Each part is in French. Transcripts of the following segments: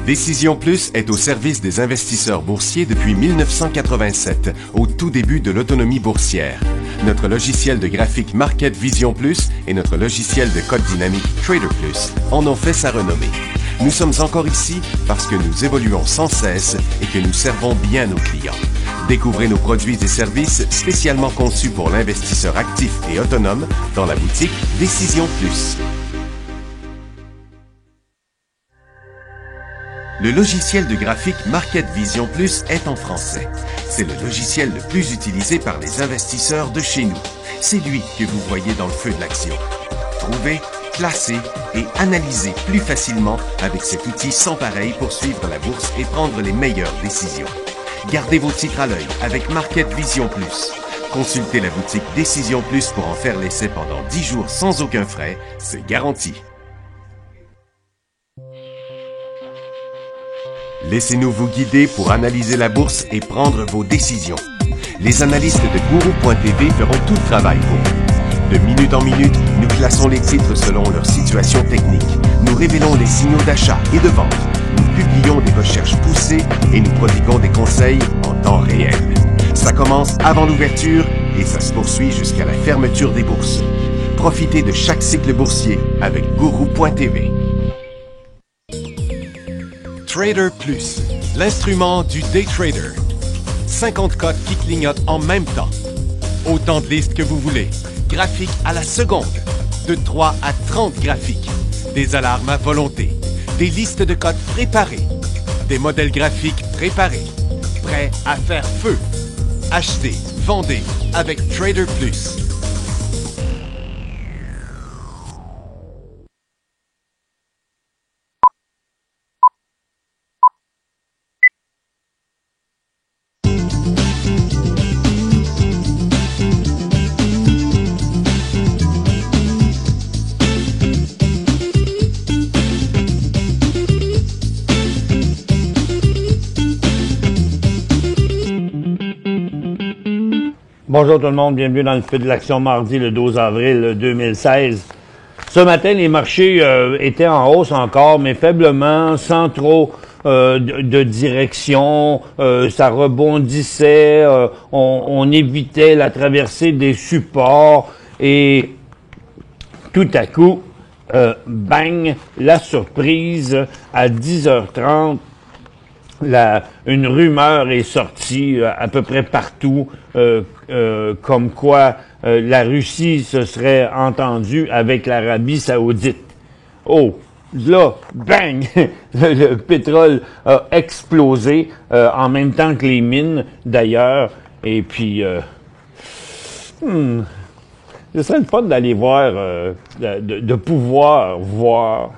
Décision Plus est au service des investisseurs boursiers depuis 1987, au tout début de l'autonomie boursière. Notre logiciel de graphique Market Vision Plus et notre logiciel de code dynamique Trader Plus en ont fait sa renommée. Nous sommes encore ici parce que nous évoluons sans cesse et que nous servons bien nos clients. Découvrez nos produits et services spécialement conçus pour l'investisseur actif et autonome dans la boutique Décision Plus. Le logiciel de graphique Market Vision Plus est en français. C'est le logiciel le plus utilisé par les investisseurs de chez nous. C'est lui que vous voyez dans le feu de l'action. Trouvez, classez et analysez plus facilement avec cet outil sans pareil pour suivre la bourse et prendre les meilleures décisions. Gardez vos titres à l'œil avec Market Vision Plus. Consultez la boutique Décision Plus pour en faire l'essai pendant 10 jours sans aucun frais. C'est garanti. Laissez-nous vous guider pour analyser la bourse et prendre vos décisions. Les analystes de Guru.tv feront tout le travail pour vous. De minute en minute, nous classons les titres selon leur situation technique. Nous révélons les signaux d'achat et de vente. Nous publions des recherches poussées et nous prodiguons des conseils en temps réel. Ça commence avant l'ouverture et ça se poursuit jusqu'à la fermeture des bourses. Profitez de chaque cycle boursier avec Guru.tv. Trader Plus, l'instrument du day trader. 50 codes qui clignotent en même temps. Autant de listes que vous voulez. Graphiques à la seconde. De 3 à 30 graphiques. Des alarmes à volonté. Des listes de codes préparées. Des modèles graphiques préparés. Prêts à faire feu. Achetez, vendez avec Trader Plus. Bonjour tout le monde, bienvenue dans le feu de l'action mardi le 12 avril 2016. Ce matin, les marchés étaient en hausse encore, mais faiblement, sans trop de direction. Ça rebondissait, on évitait la traversée des supports et tout à coup, bang, la surprise à 10h30. Une rumeur est sortie à peu près partout, comme quoi la Russie se serait entendue avec l'Arabie saoudite. Oh, là, bang, le pétrole a explosé en même temps que les mines, d'ailleurs. Et puis, ce serait le fun d'aller voir, de pouvoir voir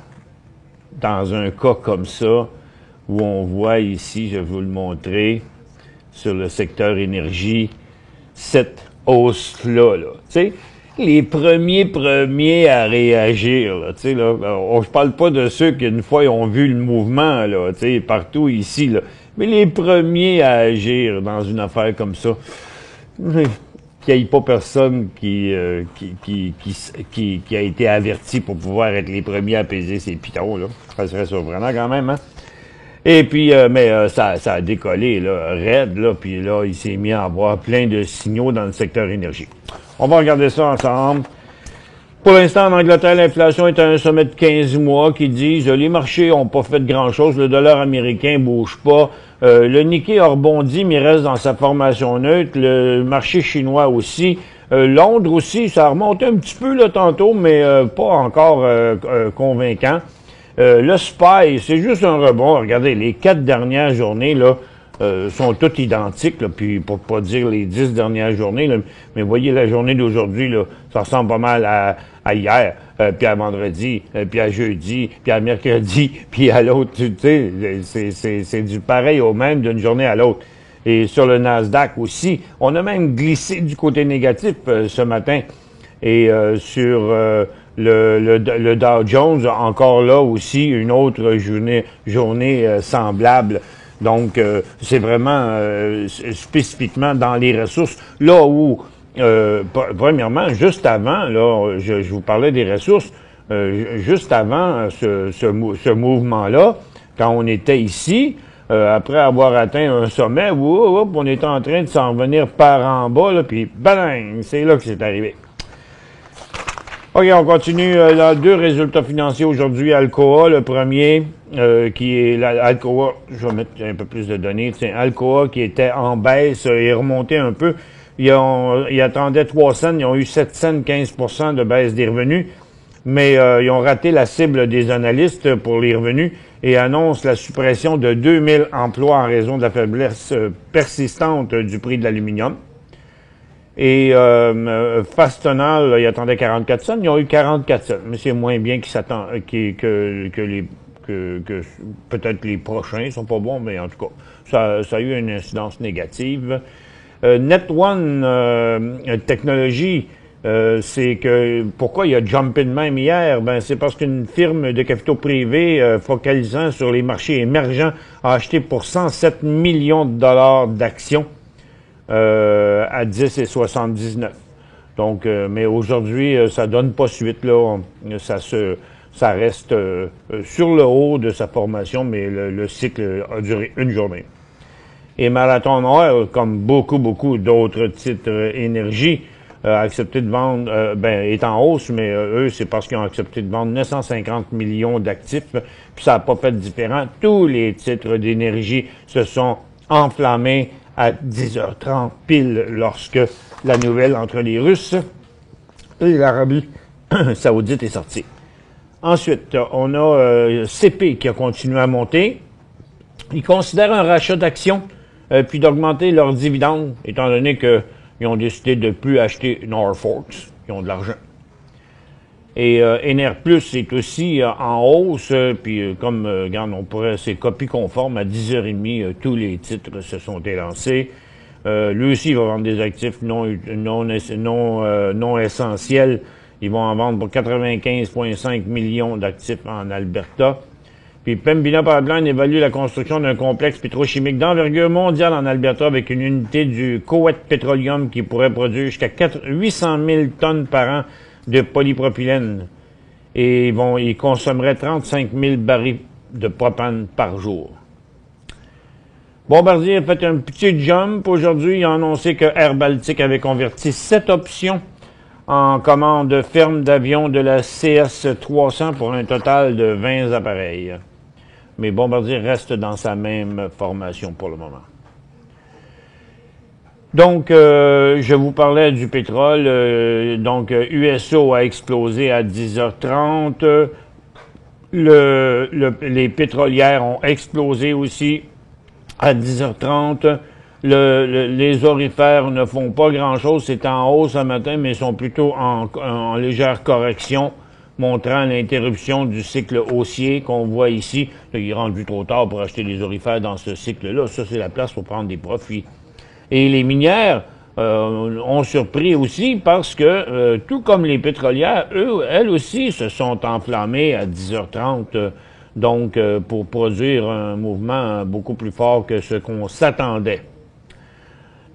dans un cas comme ça, où on voit ici, je vais vous le montrer, sur le secteur énergie, cette hausse-là, là. Tu sais, les premiers à réagir, là, tu sais, là, je parle pas de ceux qui, une fois, ils ont vu le mouvement, là, tu sais, partout ici, là, mais les premiers à agir dans une affaire comme ça, qu'il n'y ait pas personne qui a été averti pour pouvoir être les premiers à peser ces pitons, là. Ça serait surprenant quand même, hein? Et puis, ça a décollé, là, raide, là, puis là, il s'est mis à avoir plein de signaux dans le secteur énergie. On va regarder ça ensemble. Pour l'instant, en Angleterre, l'inflation est à un sommet de 15 mois qui disent les marchés ont pas fait grand-chose, le dollar américain bouge pas, le Nikkei a rebondi, mais reste dans sa formation neutre, le marché chinois aussi, Londres aussi, ça a remonté un petit peu, là, tantôt, mais pas encore convaincant. Le SPY, c'est juste un rebond. Regardez, les 4 dernières journées, là, sont toutes identiques, là, puis pour pas dire les 10 dernières journées, là, mais voyez la journée d'aujourd'hui, là, ça ressemble pas mal à hier, puis à vendredi, puis à jeudi, puis à mercredi, puis à l'autre, tu sais, c'est du pareil au même d'une journée à l'autre. Et sur le Nasdaq aussi, on a même glissé du côté négatif ce matin. Et sur le Dow Jones, encore là aussi, une autre journée semblable. Donc, c'est vraiment spécifiquement dans les ressources. Là où, premièrement, juste avant, là, je vous parlais des ressources, juste avant ce mouvement-là, quand on était ici, après avoir atteint un sommet, on était en train de s'en revenir par en bas, là, puis bang, c'est là que c'est arrivé. OK, on continue. Là, deux résultats financiers aujourd'hui. Alcoa, le premier, qui est Alcoa, je vais mettre un peu plus de données. Tiens, Alcoa qui était en baisse, est remonté un peu. Ils attendaient 3 cents, ils ont eu 7 cents, 15% de baisse des revenus, mais ils ont raté la cible des analystes pour les revenus et annoncent la suppression de 2000 emplois en raison de la faiblesse persistante du prix de l'aluminium. Et Fastenal, ils attendaient 44 cents, ils ont eu 44 cents, mais c'est moins bien qu'ils s'attendent que peut-être les prochains, ils sont pas bons, mais en tout cas, ça a eu une incidence négative. Net1 Technologies, c'est que pourquoi il y a jumpé de même hier? Ben c'est parce qu'une firme de capitaux privés focalisant sur les marchés émergents a acheté pour 107 millions de dollars d'actions à 10,79. Donc, mais aujourd'hui, ça donne pas suite là. Ça reste sur le haut de sa formation, mais le cycle a duré une journée. Et Marathon Oil, comme beaucoup d'autres titres énergie, a accepté de vendre, est en hausse, mais eux, c'est parce qu'ils ont accepté de vendre 950 millions d'actifs, puis ça n'a pas fait différent. Tous les titres d'énergie se sont enflammés à 10h30 pile lorsque la nouvelle entre les Russes et l'Arabie saoudite est sortie. Ensuite, on a CP qui a continué à monter. Ils considèrent un rachat d'actions puis d'augmenter leurs dividendes, étant donné qu'ils ont décidé de ne plus acheter Norfolk. Ils ont de l'argent. Et NR Plus est aussi en hausse, puis comme, regarde, c'est copie conforme, à 10h30, tous les titres se sont élancés. Lui aussi, il va vendre des actifs non essentiels. Ils vont en vendre pour 95,5 millions d'actifs en Alberta. Puis Pembina Pipeline évalue la construction d'un complexe pétrochimique d'envergure mondiale en Alberta avec une unité du Kuwait Petroleum qui pourrait produire jusqu'à 800 000 tonnes par an de polypropylène. Et ils consommeraient 35 000 barils de propane par jour. Bombardier a fait un petit jump aujourd'hui. Il a annoncé que Air Baltic avait converti 7 options en commande ferme d'avions de la CS-300 pour un total de 20 appareils. Mais Bombardier reste dans sa même formation pour le moment. Donc, je vous parlais du pétrole. USO a explosé à 10h30. Les pétrolières ont explosé aussi à 10h30. Les orifères ne font pas grand-chose. C'est en hausse ce matin, mais sont plutôt en légère correction, montrant l'interruption du cycle haussier qu'on voit ici. Là, il est rendu trop tard pour acheter des orifères dans ce cycle-là. Ça, c'est la place pour prendre des profits. Et les minières ont surpris aussi parce que, tout comme les pétrolières, elles aussi se sont enflammées à 10h30, pour produire un mouvement beaucoup plus fort que ce qu'on s'attendait.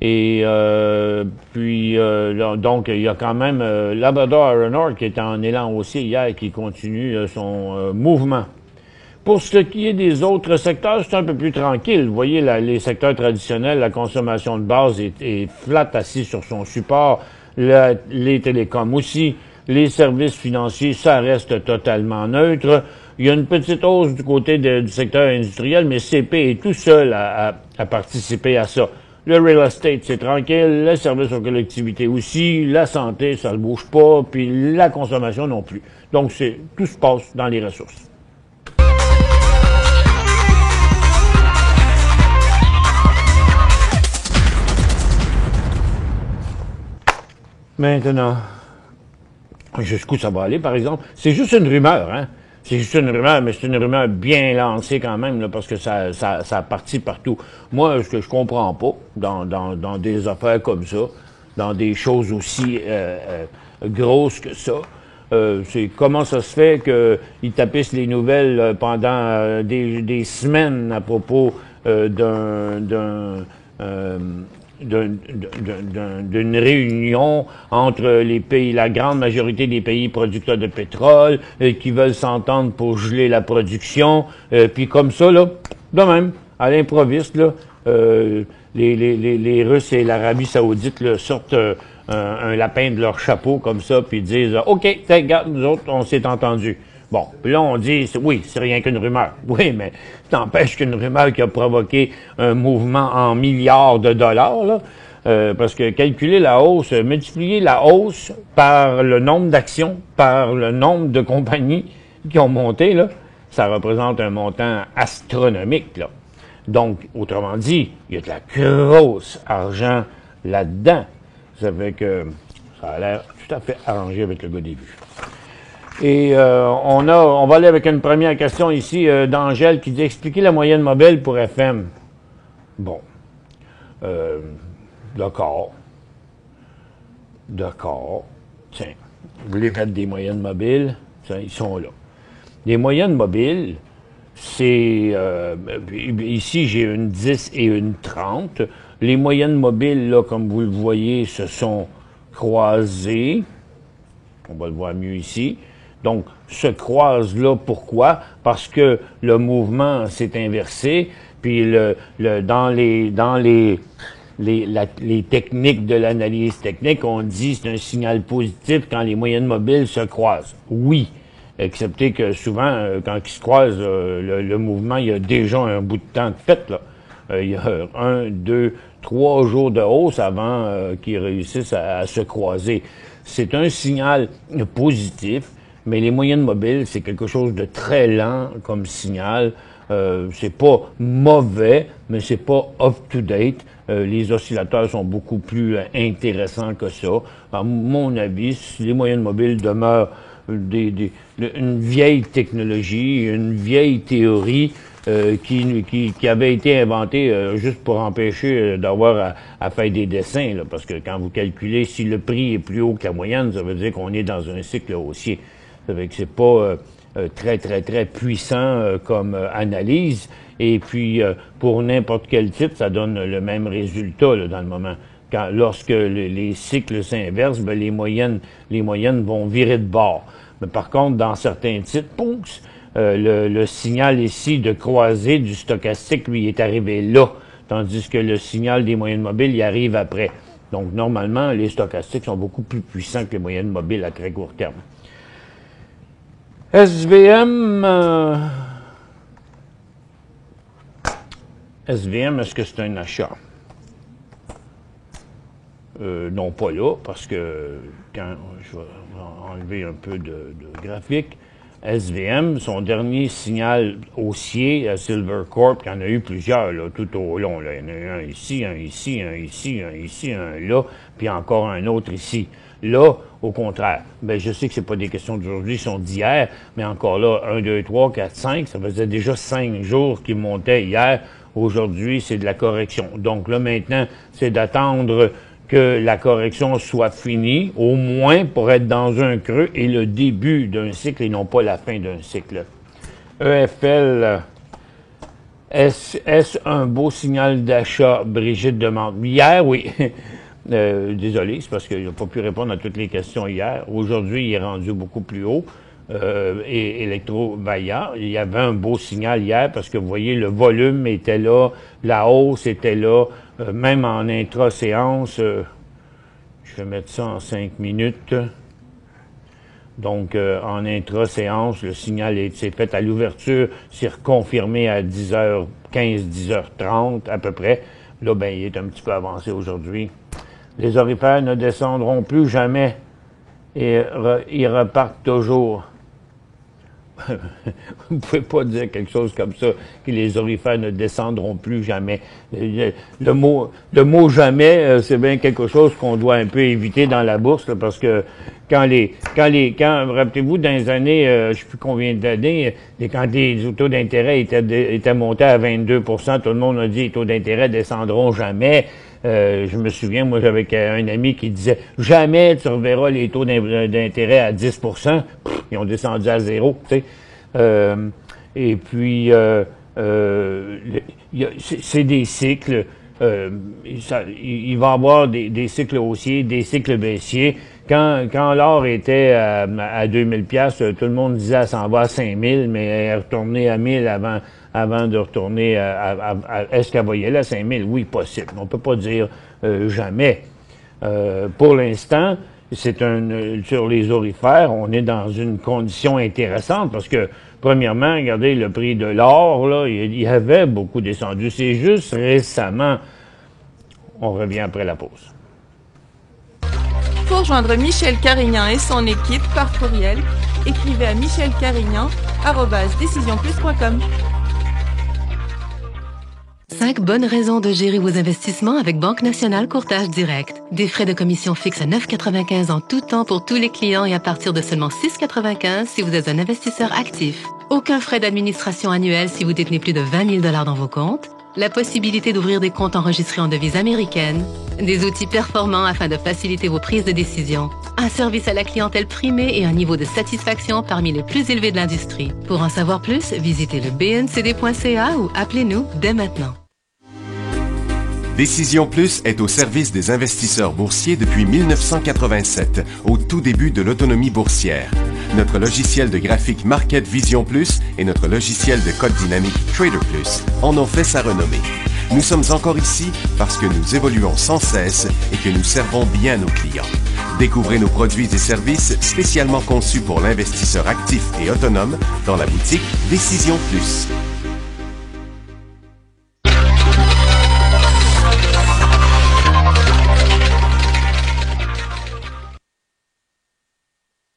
Et il y a quand même Labrador Iron Ore qui est en élan haussier hier qui continue son mouvement. Pour ce qui est des autres secteurs, c'est un peu plus tranquille. Vous voyez, les secteurs traditionnels, la consommation de base est flat assis sur son support. Les télécoms aussi. Les services financiers, ça reste totalement neutre. Il y a une petite hausse du côté du secteur industriel, mais CP est tout seul à participer à ça. Le real estate, c'est tranquille. Les services aux collectivités aussi. La santé, ça ne bouge pas. Puis la consommation non plus. Donc, tout se passe dans les ressources. Maintenant, jusqu'où ça va aller, par exemple? C'est juste une rumeur, hein? C'est juste une rumeur, mais c'est une rumeur bien lancée quand même, là, parce que ça a parti partout. Moi, ce que je comprends pas, dans des affaires comme ça, dans des choses aussi grosses que ça, c'est comment ça se fait qu'ils tapissent les nouvelles pendant des semaines à propos d'une réunion entre les pays, la grande majorité des pays producteurs de pétrole, qui veulent s'entendre pour geler la production, puis comme ça, là, de même, à l'improviste, là, les Russes et l'Arabie Saoudite là, sortent un lapin de leur chapeau comme ça, puis disent « OK, regarde, nous autres, on s'est entendus ». Bon, puis là, on dit, oui, c'est rien qu'une rumeur. Oui, mais ça n'empêche qu'une rumeur qui a provoqué un mouvement en milliards de dollars, là, parce que calculer la hausse, multiplier la hausse par le nombre d'actions, par le nombre de compagnies qui ont monté, là, ça représente un montant astronomique, là. Donc, autrement dit, il y a de la grosse argent là-dedans. Ça fait que ça a l'air tout à fait arrangé avec le gars des vues. Et on va aller avec une première question ici d'Angèle qui dit « Expliquez la moyenne mobile pour FM. » Bon. D'accord. D'accord. Tiens, vous voulez mettre des moyennes mobiles? Tiens, ils sont là. Les moyennes mobiles, c'est... ici, j'ai une 10 et une 30. Les moyennes mobiles, là, comme vous le voyez, se sont croisées. On va le voir mieux ici. Donc, se croisent là, pourquoi? Parce que le mouvement s'est inversé, puis dans les techniques de l'analyse technique, on dit que c'est un signal positif quand les moyennes mobiles se croisent. Oui, excepté que souvent, quand ils se croisent, le mouvement, il y a déjà un bout de temps de fait, là. Il y a 1, 2, 3 jours de hausse avant qu'ils réussissent à se croiser. C'est un signal positif. Mais les moyennes mobiles, c'est quelque chose de très lent comme signal. C'est pas mauvais, mais c'est pas up-to-date. Les oscillateurs sont beaucoup plus intéressants que ça. À mon avis, les moyennes mobiles demeurent une vieille technologie, une vieille théorie qui avait été inventée juste pour empêcher d'avoir à faire des dessins. Là, parce que quand vous calculez, si le prix est plus haut que la moyenne, ça veut dire qu'on est dans un cycle haussier. Ça fait que c'est pas très, très, très puissant comme analyse. Et puis, pour n'importe quel titre, ça donne le même résultat là, dans le moment. Lorsque les cycles s'inversent, ben, les moyennes vont virer de bord. Mais par contre, dans certains titres, le signal ici de croisée du stochastique, lui, est arrivé là. Tandis que le signal des moyennes mobiles, il arrive après. Donc, normalement, les stochastiques sont beaucoup plus puissants que les moyennes mobiles à très court terme. SVM, est-ce que c'est un achat? Non, pas là, parce que quand je vais enlever un peu de graphique, SVM, son dernier signal haussier à Silvercorp, il y en a eu plusieurs là, tout au long. Là. Il y en a eu un ici, un ici, un ici, un ici, un là, puis encore un autre ici. Là, au contraire, ben je sais que c'est pas des questions d'aujourd'hui, sont d'hier, mais encore là, 1, 2, 3, 4, 5, ça faisait déjà 5 jours qu'ils montaient hier. Aujourd'hui, c'est de la correction. Donc là, maintenant, c'est d'attendre que la correction soit finie, au moins pour être dans un creux et le début d'un cycle et non pas la fin d'un cycle. EFL, est-ce un beau signal d'achat? Brigitte demande. Hier, oui. Désolé, c'est parce qu'il n'a pas pu répondre à toutes les questions hier. Aujourd'hui, il est rendu beaucoup plus haut. Et Electrovaya, il y avait un beau signal hier parce que vous voyez, le volume était là, la hausse était là, même en intra-séance. Je vais mettre ça en 5 minutes. Donc, en intra-séance, le signal s'est fait à l'ouverture, c'est reconfirmé à 10h15, 10h30 à peu près. Là, ben, il est un petit peu avancé aujourd'hui. Les orifères ne descendront plus jamais et ils repartent toujours. Vous pouvez pas dire quelque chose comme ça, que les orifères ne descendront plus jamais. Le mot jamais, c'est bien quelque chose qu'on doit un peu éviter dans la bourse, là, parce que rappelez-vous, dans les années, je sais plus combien d'années, quand les taux d'intérêt étaient montés à 22%, tout le monde a dit les taux d'intérêt descendront jamais. Je me souviens, moi, j'avais un ami qui disait « Jamais tu reverras les taux d'intérêt à 10%. » Ils ont descendu à 0, tu sais. Et puis, c'est des cycles. il va y avoir des cycles haussiers, des cycles baissiers. Quand l'or était à 2000 pièces, tout le monde disait elle s'en va à 5000, mais elle est retournée à 1000 avant de retourner est-ce qu'elle va y aller à 5000? Oui, possible. On peut pas dire jamais. Pour l'instant, sur les aurifères, on est dans une condition intéressante parce que, premièrement, regardez le prix de l'or, là, il avait beaucoup descendu. C'est juste récemment. On revient après la pause. Pour rejoindre Michel Carignan et son équipe par courriel, écrivez à michelcarignan@decisionplus.com. 5 bonnes raisons de gérer vos investissements avec Banque Nationale Courtage Direct. Des frais de commission fixes à 9,95 en tout temps pour tous les clients et à partir de seulement 6,95 si vous êtes un investisseur actif. Aucun frais d'administration annuel si vous détenez plus de 20 000 $ dans vos comptes. La possibilité d'ouvrir des comptes enregistrés en devise américaine. Des outils performants afin de faciliter vos prises de décision. Un service à la clientèle primé et un niveau de satisfaction parmi les plus élevés de l'industrie. Pour en savoir plus, visitez le bncd.ca ou appelez-nous dès maintenant. Décision Plus est au service des investisseurs boursiers depuis 1987, au tout début de l'autonomie boursière. Notre logiciel de graphique Market Vision Plus et notre logiciel de code dynamique Trader Plus en ont fait sa renommée. Nous sommes encore ici parce que nous évoluons sans cesse et que nous servons bien nos clients. Découvrez nos produits et services spécialement conçus pour l'investisseur actif et autonome dans la boutique Décision Plus.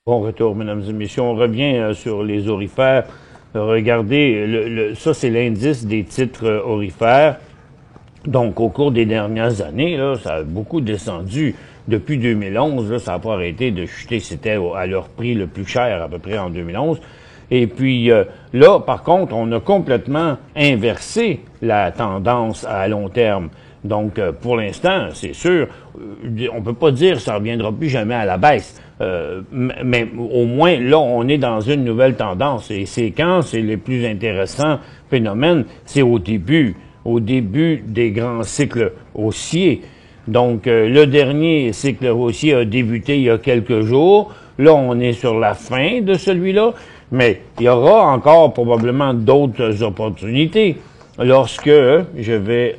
Bon retour, mesdames et messieurs. On revient sur les aurifères. Regardez, ça c'est l'indice des titres aurifères. Donc, au cours des dernières années, là, ça a beaucoup descendu. Depuis 2011, là, ça n'a pas arrêté de chuter. C'était à leur prix le plus cher, à peu près en 2011. Et puis là, par contre, on a complètement inversé la tendance à long terme. Donc, pour l'instant, c'est sûr, on peut pas dire que ça reviendra plus jamais à la baisse. Mais au moins, là, on est dans une nouvelle tendance. Et c'est quand c'est le plus intéressant phénomène, c'est au début des grands cycles haussiers. Donc, le dernier cycle haussier a débuté il y a quelques jours. Là, on est sur la fin de celui-là. Mais il y aura encore probablement d'autres opportunités lorsque je vais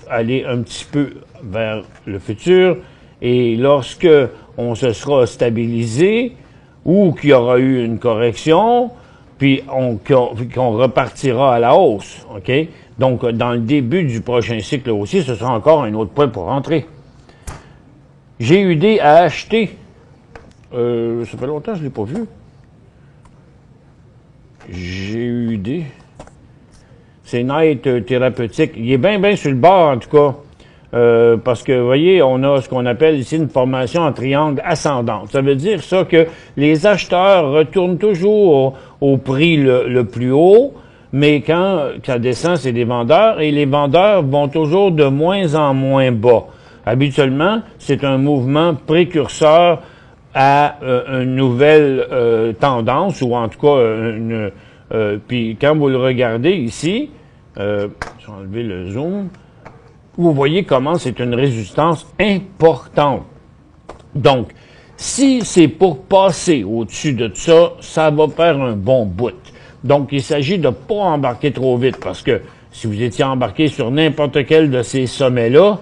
aller un petit peu vers le futur et lorsque on se sera stabilisé ou qu'il y aura eu une correction, puis qu'on repartira à la hausse, OK? Donc, dans le début du prochain cycle aussi, ce sera encore un autre point pour rentrer. GUD à acheter. Ça fait longtemps que je ne l'ai pas vu. GUD. C'est Night Thérapeutique. Il est bien sur le bord, en tout cas. Parce que, vous voyez, on a ce qu'on appelle ici une formation en triangle ascendant. Ça veut dire ça que les acheteurs retournent toujours au prix le plus haut, mais quand ça descend, c'est des vendeurs, et les vendeurs vont toujours de moins en moins bas. Habituellement, c'est un mouvement précurseur à une nouvelle tendance, ou en tout cas, puis quand vous le regardez ici, je vais enlever le zoom, vous voyez comment c'est une résistance importante. Donc, si c'est pour passer au-dessus de ça, ça va faire un bon bout. Donc, il s'agit de pas embarquer trop vite, parce que si vous étiez embarqué sur n'importe quel de ces sommets-là,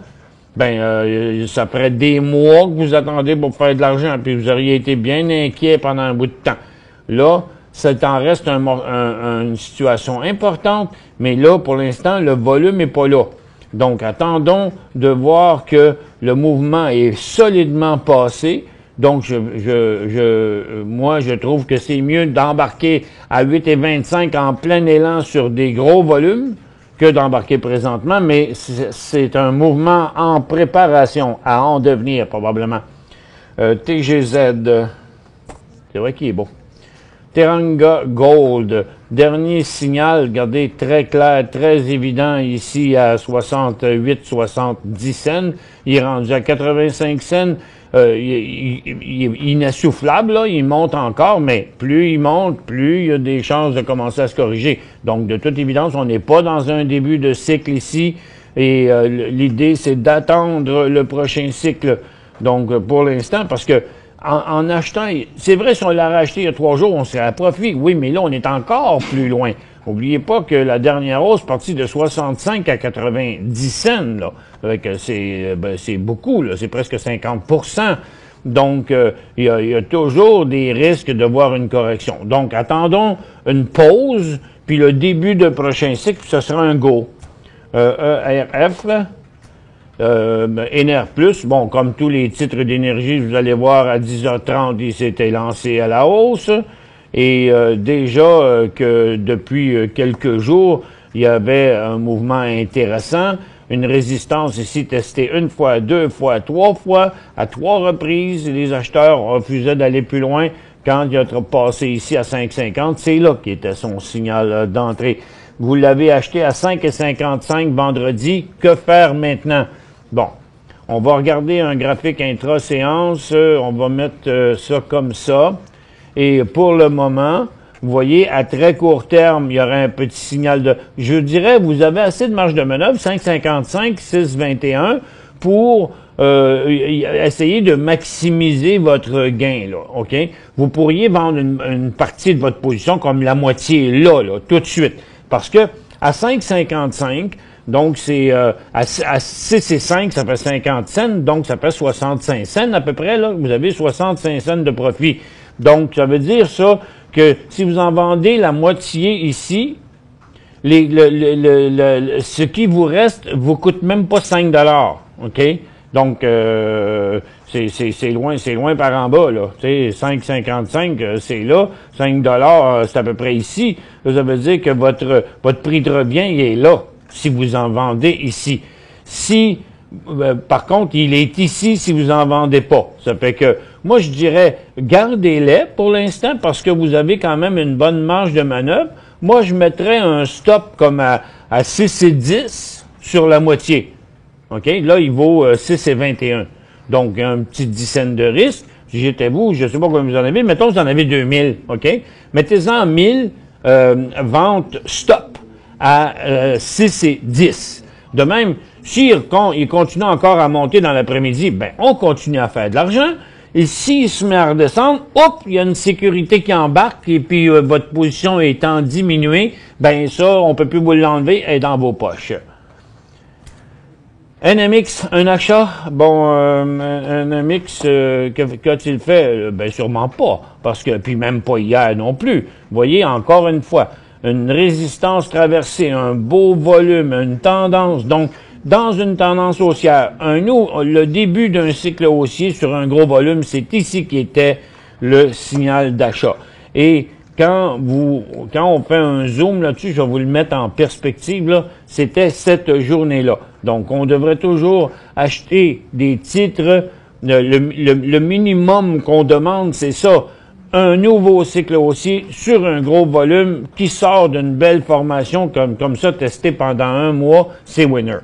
ça ferait des mois que vous attendez pour faire de l'argent, puis vous auriez été bien inquiet pendant un bout de temps. Là, ça t'en reste une situation importante, mais là, pour l'instant, le volume n'est pas là. Donc, attendons de voir que le mouvement est solidement passé. Donc, moi, je trouve que c'est mieux d'embarquer à 8,25 en plein élan sur des gros volumes que d'embarquer présentement, mais c'est un mouvement en préparation, à en devenir probablement. TGZ, c'est vrai qu'il est beau. Teranga Gold, dernier signal, regardez, très clair, très évident ici à 68-70 cents. Il est rendu à 85 cents. Il est inassoufflable, là, il monte encore, mais plus il monte, plus il y a des chances de commencer à se corriger. Donc, de toute évidence, on n'est pas dans un début de cycle ici. Et l'idée, c'est d'attendre le prochain cycle. Donc, pour l'instant, parce que en achetant, c'est vrai, si on l'avait acheté il y a 3 jours, on serait à profit. Oui, mais là, on est encore plus loin. N'oubliez pas que la dernière hausse partie de 65 à 90 cents, là. C'est beaucoup, là. C'est presque 50%. Donc, il y a toujours des risques de voir une correction. Donc, attendons une pause, puis le début de prochain cycle, ce sera un go. ERF, Ener Plus, bon, comme tous les titres d'énergie, vous allez voir, à 10h30, il s'était lancé à la hausse. Et déjà que depuis quelques jours, il y avait un mouvement intéressant, une résistance ici testée 1 fois, 2 fois, 3 fois, à 3 reprises. Les acheteurs refusaient d'aller plus loin quand il a passé ici à 5,50. C'est là qui était son signal d'entrée. Vous l'avez acheté à 5,55 vendredi. Que faire maintenant? Bon, on va regarder un graphique intra-séance. On va mettre ça comme ça. Et pour le moment, vous voyez, à très court terme, il y aurait un petit signal de... Je dirais, vous avez assez de marge de manœuvre, 5,55, 6,21, pour essayer de maximiser votre gain, là, OK? Vous pourriez vendre une partie de votre position comme la moitié là, tout de suite. Parce que à 5,55, donc c'est à 6,5, ça fait 50 cents, donc ça fait 65 cents à peu près, là. Vous avez 65 cents de profit. Donc, ça veut dire ça que si vous en vendez la moitié ici, ce qui vous reste vous coûte même pas 5 $, OK? Donc, c'est loin par en bas, là. Tu sais, 5,55, c'est là. 5 $, c'est à peu près ici. Ça veut dire que votre prix de revient, il est là, si vous en vendez ici. Si, par contre, il est ici si vous en vendez pas. Ça fait que, moi, je dirais, gardez-les pour l'instant parce que vous avez quand même une bonne marge de manœuvre. Moi, je mettrais un stop comme à 6,10 sur la moitié. OK? Là, il vaut 6,21. Donc, un petit 10 cents de risque. Si j'étais vous, je sais pas combien vous en avez, mettons que vous en avez 2000. OK? Mettez-en 1000 ventes stop à 6,10. De même, s'il continue encore à monter dans l'après-midi, ben, on continue à faire de l'argent. Et s'il se met à redescendre, hop, il y a une sécurité qui embarque et puis votre position étant diminuée, ben ça, on peut plus vous l'enlever, elle est dans vos poches. NMX, un achat? Bon, NMX, qu'a-t-il fait? Ben sûrement pas, parce que, puis même pas hier non plus. Vous voyez, encore une fois, une résistance traversée, un beau volume, une tendance, donc, dans une tendance haussière, le début d'un cycle haussier sur un gros volume, c'est ici qui était le signal d'achat. Et quand on fait un zoom là-dessus, je vais vous le mettre en perspective, là, c'était cette journée-là. Donc, on devrait toujours acheter des titres. Le minimum qu'on demande, c'est ça. Un nouveau cycle haussier sur un gros volume qui sort d'une belle formation comme ça, testé pendant 1 mois, c'est winner.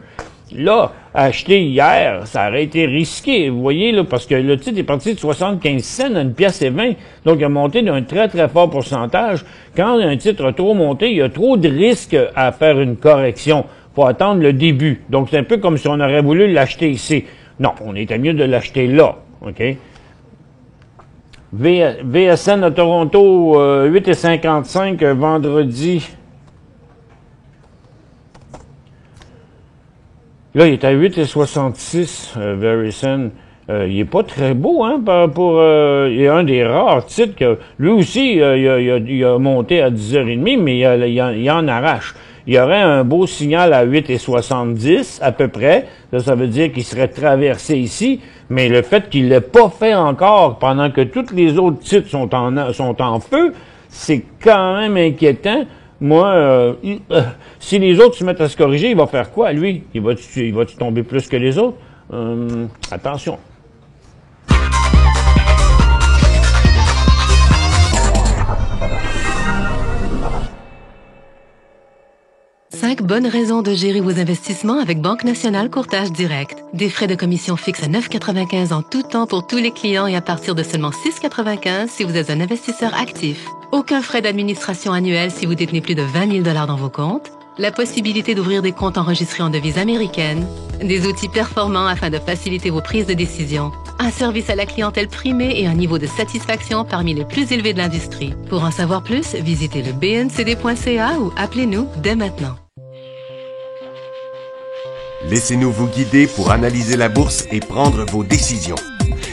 Là, acheter hier, ça aurait été risqué, vous voyez, là, parce que le titre est parti de 75 cents à 1,20 $, donc il a monté d'un très, très fort pourcentage. Quand un titre a trop monté, il y a trop de risques à faire une correction. Faut attendre le début. Donc, c'est un peu comme si on aurait voulu l'acheter ici. Non, on était mieux de l'acheter là, OK? VSN à Toronto, 8,55 vendredi. Là, il est à 8,66, Verizon. Il est pas très beau, hein, il est un des rares titres que, lui aussi, il a monté à 10h30, mais il en arrache. Il y aurait un beau signal à 8,70, à peu près. Là, ça veut dire qu'il serait traversé ici. Mais le fait qu'il l'ait pas fait encore pendant que tous les autres titres sont en feu, c'est quand même inquiétant. Moi, si les autres se mettent à se corriger, il va faire quoi, lui? Il va-tu tomber plus que les autres? Attention. Cinq bonnes raisons de gérer vos investissements avec Banque Nationale Courtage Direct. Des frais de commission fixes à 9,95 en tout temps pour tous les clients et à partir de seulement 6,95 si vous êtes un investisseur actif. Aucun frais d'administration annuel si vous détenez plus de 20 000 $ dans vos comptes. la possibilité d'ouvrir des comptes enregistrés en devises américaines, des outils performants afin de faciliter vos prises de décision, un service à la clientèle primé et un niveau de satisfaction parmi les plus élevés de l'industrie. Pour en savoir plus, visitez le bncd.ca ou appelez-nous dès maintenant. Laissez-nous vous guider pour analyser la bourse et prendre vos décisions.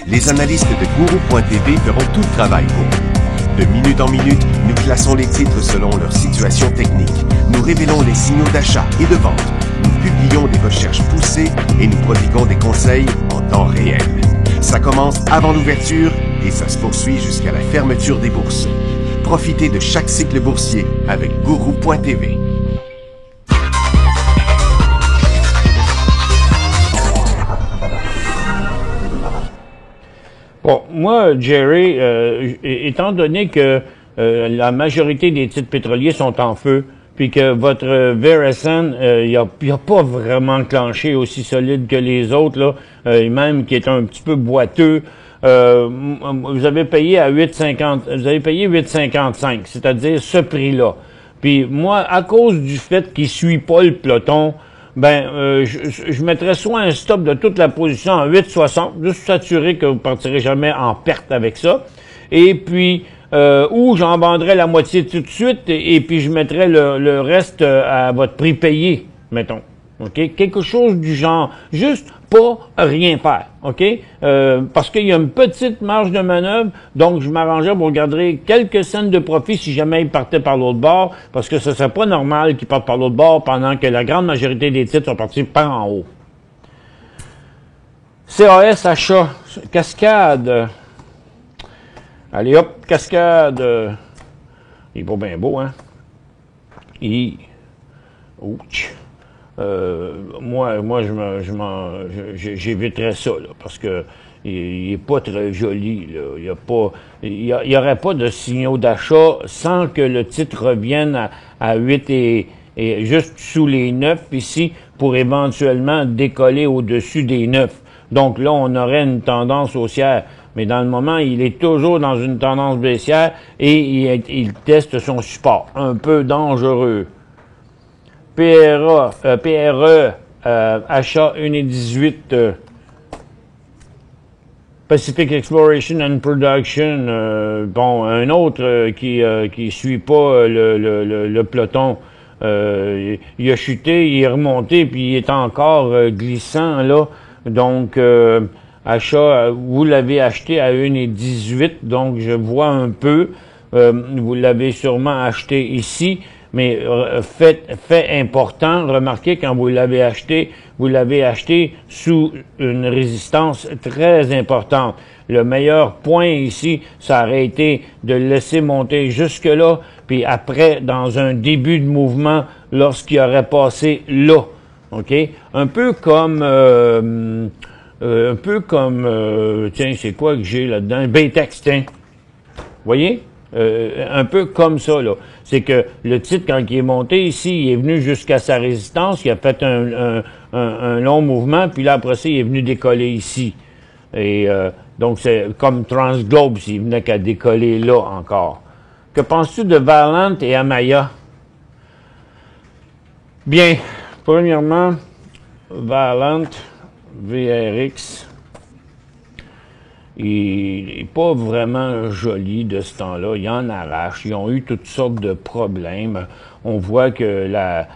Les analystes de Guru.tv feront tout le travail pour vous. De minute en minute, nous classons les titres selon leur situation technique. Nous révélons les signaux d'achat et de vente. Nous publions des recherches poussées et nous prodiguons des conseils en temps réel. Ça commence avant l'ouverture et ça se poursuit jusqu'à la fermeture des bourses. Profitez de chaque cycle boursier avec Guru.tv. Bon, moi, Jerry, étant donné que la majorité des titres pétroliers sont en feu, puis que votre Veresen, il a pas vraiment clenché aussi solide que les autres, là, et même qui est un petit peu boiteux, vous avez payé à 8,50, vous avez payé 8,55, c'est-à-dire ce prix-là. Puis moi, à cause du fait qu'il suit pas le peloton, je mettrais soit un stop de toute la position en 8,60, juste s'assurer que vous partirez jamais en perte avec ça. Et puis, ou j'en vendrais la moitié tout de suite et puis je mettrais le reste à votre prix payé, mettons. OK? Quelque chose du genre. Juste pas rien faire. OK? Parce qu'il y a une petite marge de manœuvre, donc je m'arrangerais pour garder quelques cents de profit si jamais ils partaient par l'autre bord, parce que ce serait pas normal qu'ils partent par l'autre bord pendant que la grande majorité des titres sont partis par en haut. CAS achat, cascade. Allez hop, cascade. Il est pas bien beau, hein? Ouch. Moi, j'éviterais ça, là, parce que il est pas très joli, là. Il y aurait pas de signaux d'achat sans que le titre revienne à 8 et juste sous les 9 ici pour éventuellement décoller au-dessus des 9. Donc là, on aurait une tendance haussière. Mais dans le moment, il est toujours dans une tendance baissière et il teste son support. Un peu dangereux. PRE, achat 1,18, Pacific Exploration and Production, un autre qui suit pas le peloton. Il a chuté, il est remonté, puis il est encore glissant, là. Donc, achat, vous l'avez acheté à 1,18, donc je vois un peu. Vous l'avez sûrement acheté ici. Mais fait important, remarquez quand vous l'avez acheté sous une résistance très importante. Le meilleur point ici, ça aurait été de le laisser monter jusque-là, puis après, dans un début de mouvement, lorsqu'il aurait passé là. OK? Un peu comme tiens, c'est quoi que j'ai là-dedans? Baytex, tiens. Voyez? Un peu comme ça, là. C'est que le titre, quand il est monté ici, il est venu jusqu'à sa résistance, il a fait un long mouvement, puis là, après ça, il est venu décoller ici. Et donc, c'est comme Transglobe, s'il venait qu'à décoller là encore. Que penses-tu de Valent et Amaya? Bien, premièrement, Valent, VRX, il n'est pas vraiment joli de ce temps-là. Il en arrache. Ils ont eu toutes sortes de problèmes. On voit que la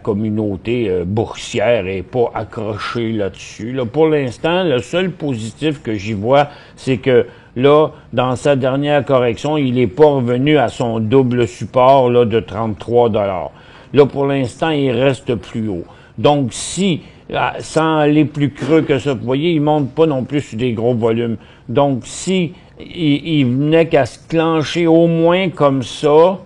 communauté boursière est pas accrochée là-dessus. Là, pour l'instant, le seul positif que j'y vois, c'est que là, dans sa dernière correction, il n'est pas revenu à son double support là, de 33 $. Là, pour l'instant, il reste plus haut. Donc, si sans aller plus creux que ça. Vous voyez, il monte pas non plus sur des gros volumes. Donc, si il venait qu'à se clencher au moins comme ça,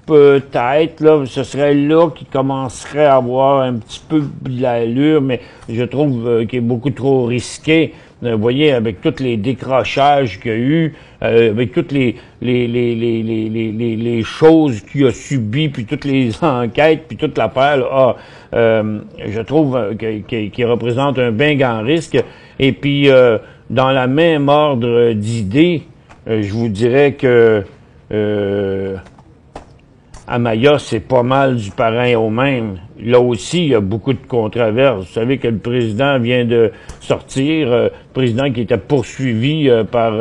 peut-être, là, ce serait là qu'il commencerait à avoir un petit peu de l'allure, mais je trouve qu'il est beaucoup trop risqué. Vous voyez, avec tous les décrochages qu'il y a eu, avec toutes les choses qu'il a subies, puis toutes les enquêtes, puis toute l'affaire, là, je trouve qu'il représente un bien grand risque. Et puis, dans la même ordre d'idées, je vous dirais que à Maya, c'est pas mal du pareil au même. Là aussi, il y a beaucoup de controverses. Vous savez que le président vient de sortir, le président qui était poursuivi par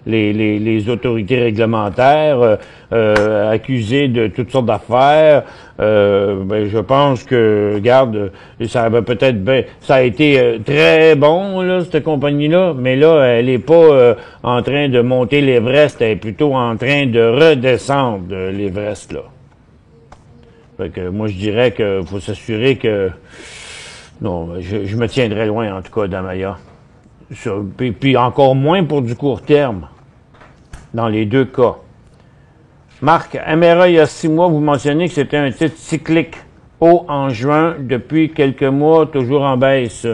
les autorités réglementaires, accusé de toutes sortes d'affaires. Ben, je pense que, regarde, ça avait peut-être ça a été très bon, là, cette compagnie-là, mais là, elle est pas en train de monter l'Everest, elle est plutôt en train de redescendre l'Everest, là. Fait que moi, je dirais qu'il faut s'assurer que... Non, je me tiendrai loin, en tout cas, d'Amaya. Puis encore moins pour du court terme, dans les deux cas. Marc, Emera, il y a 6 mois, vous mentionnez que c'était un titre cyclique. Haut en juin, depuis quelques mois, toujours en baisse.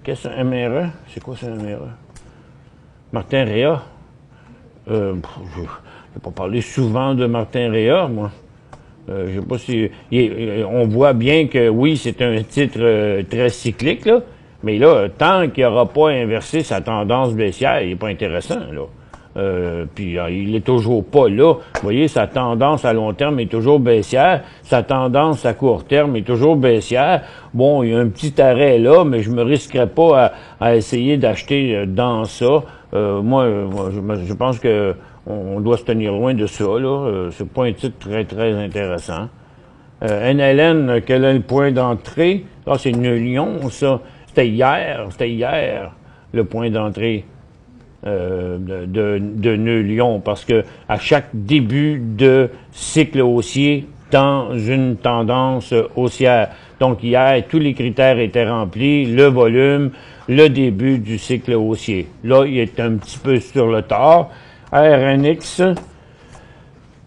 Qu'est-ce que c'est, Emera? C'est quoi ça, Emera? Martin Réa? Je n'ai pas parlé souvent de Martin Réa, moi. Je sais pas si... on voit bien que, oui, c'est un titre très cyclique, là, mais là, tant qu'il n'aura pas inversé sa tendance baissière, il n'est pas intéressant, là. Puis il est toujours pas là. Vous voyez, sa tendance à long terme est toujours baissière. Sa tendance à court terme est toujours baissière. Bon, il y a un petit arrêt là, mais je me risquerais pas à essayer d'acheter dans ça. Moi, je pense que on doit se tenir loin de ça, là. C'est pas un titre très, très intéressant. NLN, quel est le point d'entrée? Ah, c'est une Lyon, ça. C'était hier, le point d'entrée de nœud Lyon, parce que à chaque début de cycle haussier, dans une tendance haussière. Donc hier, tous les critères étaient remplis, le volume, le début du cycle haussier. Là, il est un petit peu sur le tard. RNX.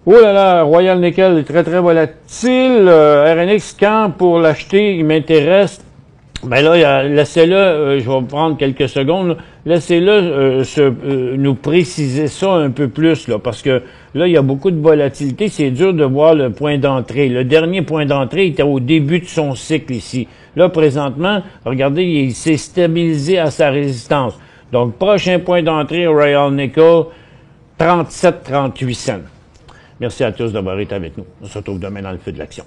Oh là là, Royal Nickel est très très volatile. RNX, quand pour l'acheter, il m'intéresse. Ben là, laissez-le, je vais prendre quelques secondes, laissez-le nous préciser ça un peu plus, là, parce que là, il y a beaucoup de volatilité, c'est dur de voir le point d'entrée. Le dernier point d'entrée était au début de son cycle ici. Là, présentement, regardez, il s'est stabilisé à sa résistance. Donc, prochain point d'entrée, Royal Nickel, 37,38 cents. Merci à tous d'avoir été avec nous. On se retrouve demain dans le feu de l'action.